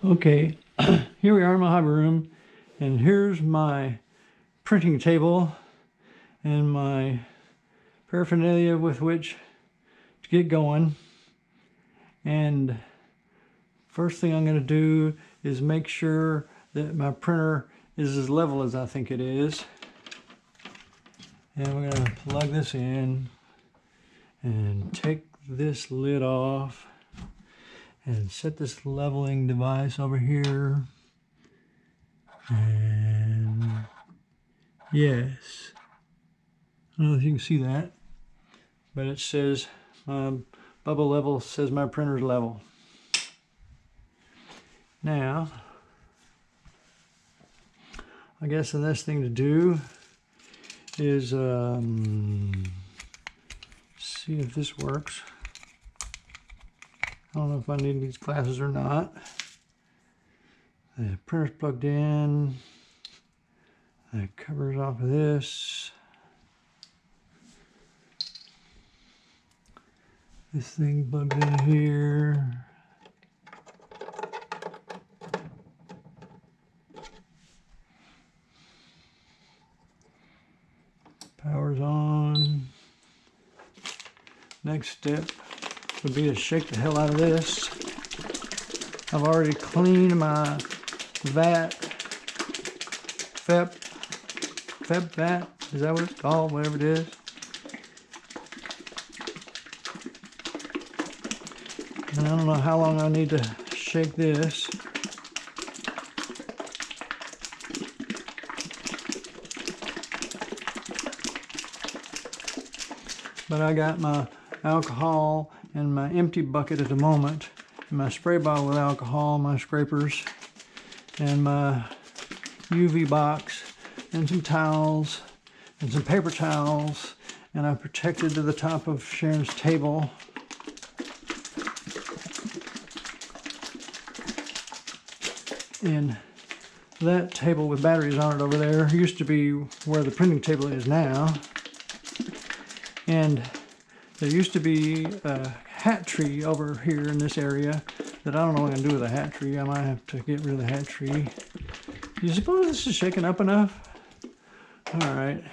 Okay, here we are in my hobby room, and here's my printing table and my paraphernalia with which to get going. And first thing I'm going to do is make sure that my printer is as level as I think it is. And we're going to plug this in and take this lid off and set this leveling device over here. And yes, I don't know if you can see that, but it says my bubble level says my printer's level. Now, I guess the next thing to do is see if this works. I don't know if I need these glasses or not. The printer's plugged in. The cover's off of this. This thing plugged in here. Power's on. Next step would be to shake the hell out of this. I've already cleaned my vat, FEP vat, is that what it's called? Whatever it is. And I don't know how long I need to shake this. But I got my alcohol and my empty bucket at the moment, and my spray bottle with alcohol, my scrapers, and my UV box, and some towels, and some paper towels, and I protected to the top of Sharon's table. And that table with batteries on it over there used to be where the printing table is now. And there used to be a hat tree over here in this area that I don't know what I'm going to do with a hat tree. I might have to get rid of the hat tree. Do you suppose this is shaking up enough? All right.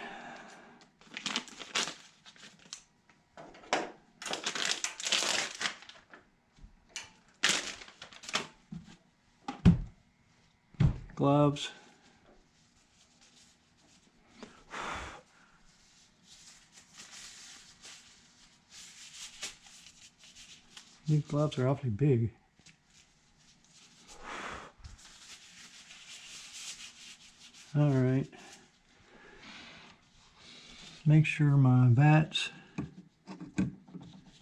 Gloves. These gloves are awfully big. All right. Make sure my vat's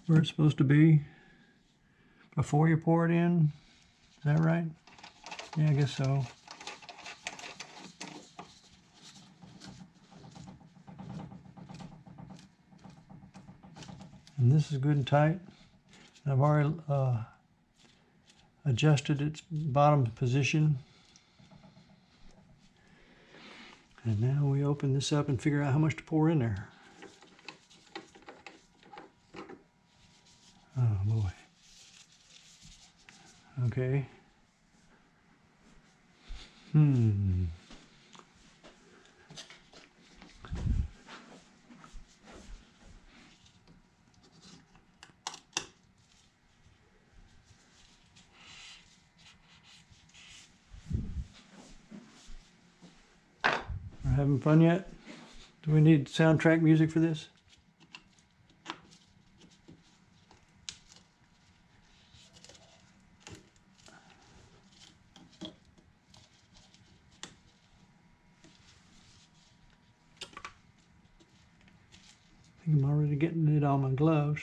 where it's supposed to be before you pour it in. Is that right? Yeah, I guess so. And this is good and tight. I've already adjusted its bottom position. And now we open this up and figure out how much to pour in there. Oh boy. Okay. We're having fun yet? Do we need soundtrack music for this? I think I'm already getting it on my gloves.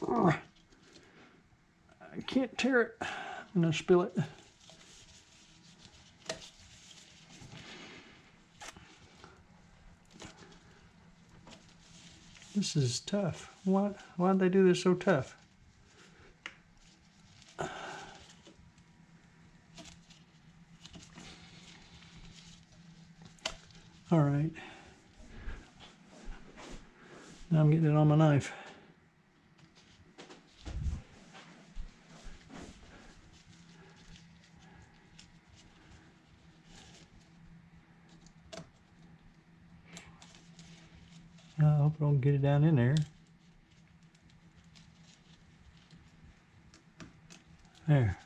I can't tear it. I'm gonna spill it. This is tough. Why'd they do this so tough? All right. Now I'm getting it on my knife. hope I don't get it down in there. There.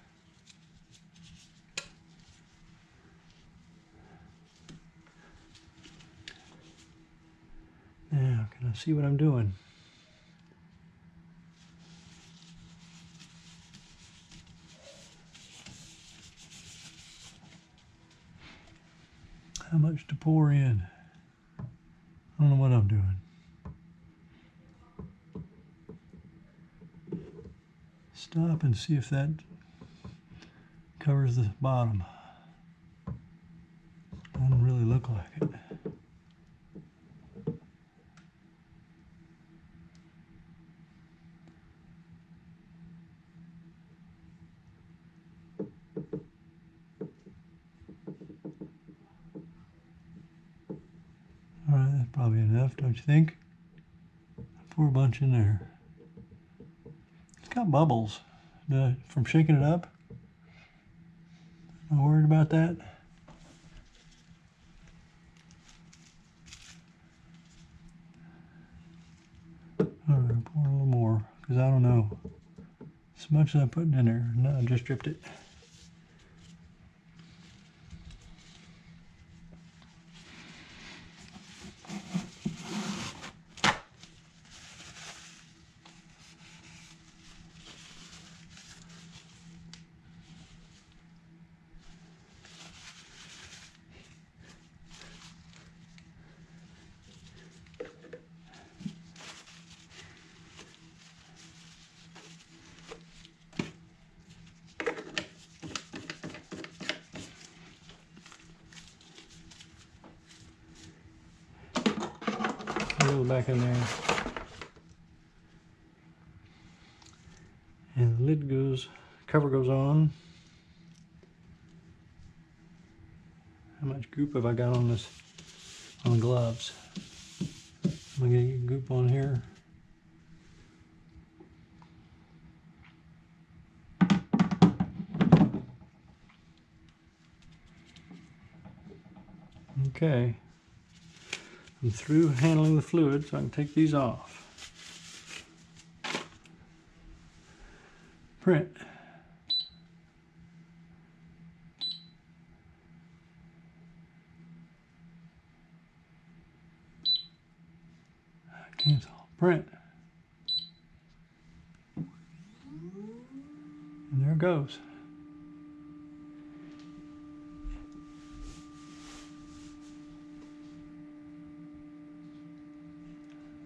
Now, can I see what I'm doing? How much to pour in? I don't know what I'm doing. Stop and see if that covers the bottom. Doesn't really look like it. All right, that's probably enough, don't you think? Pour a bunch in there. It's got bubbles from shaking it up. Not worried about that. All right, pour a little more, because I don't know. As much as I'm putting in there. No, I just dripped it. A little back in there. And the lid goes, cover goes on. How much goop have I got on this, on the gloves? Am I gonna get goop on here? Okay. I'm through handling the fluid, so I can take these off. Print. Cancel. Print. And there it goes.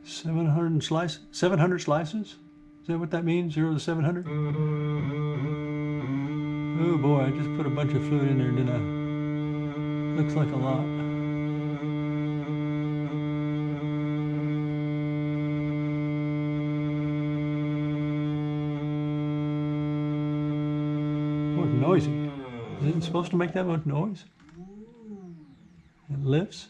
$700 slices? Is that what that means? 0 to 700? Oh boy, I just put a bunch of fluid in there, didn't I? Looks like a lot. Oh, it's noisy. Is it supposed to make that much noise? It lifts.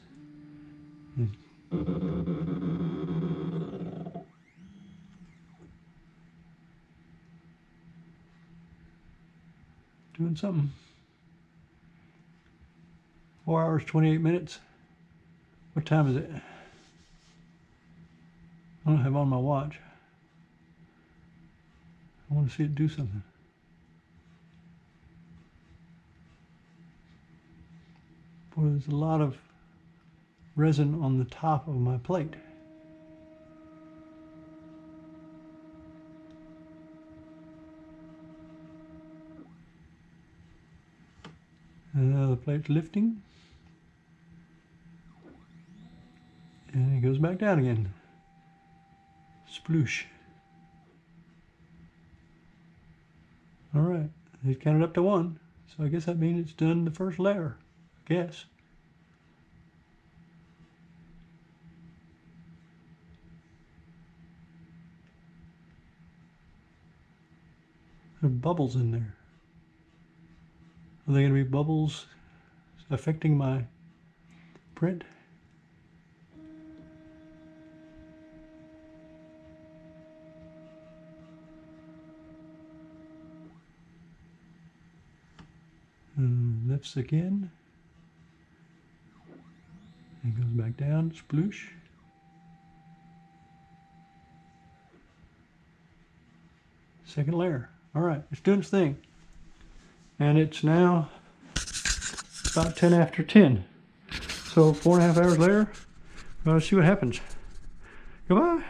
Doing something. 4 hours, 28 minutes. What time is it? I don't have on my watch. I want to see it do something. Boy, there's a lot of resin on the top of my plate. And now the plate's lifting. And it goes back down again. Sploosh. All right, it counted up to 1. So I guess that means it's done the first layer, I guess. There are bubbles in there. Are there going to be bubbles affecting my print? Lifts again. And goes back down, sploosh. Second layer. All right, it's doing its thing. And it's now about 10 after 10. So 4.5 hours later, we'll see what happens. Goodbye.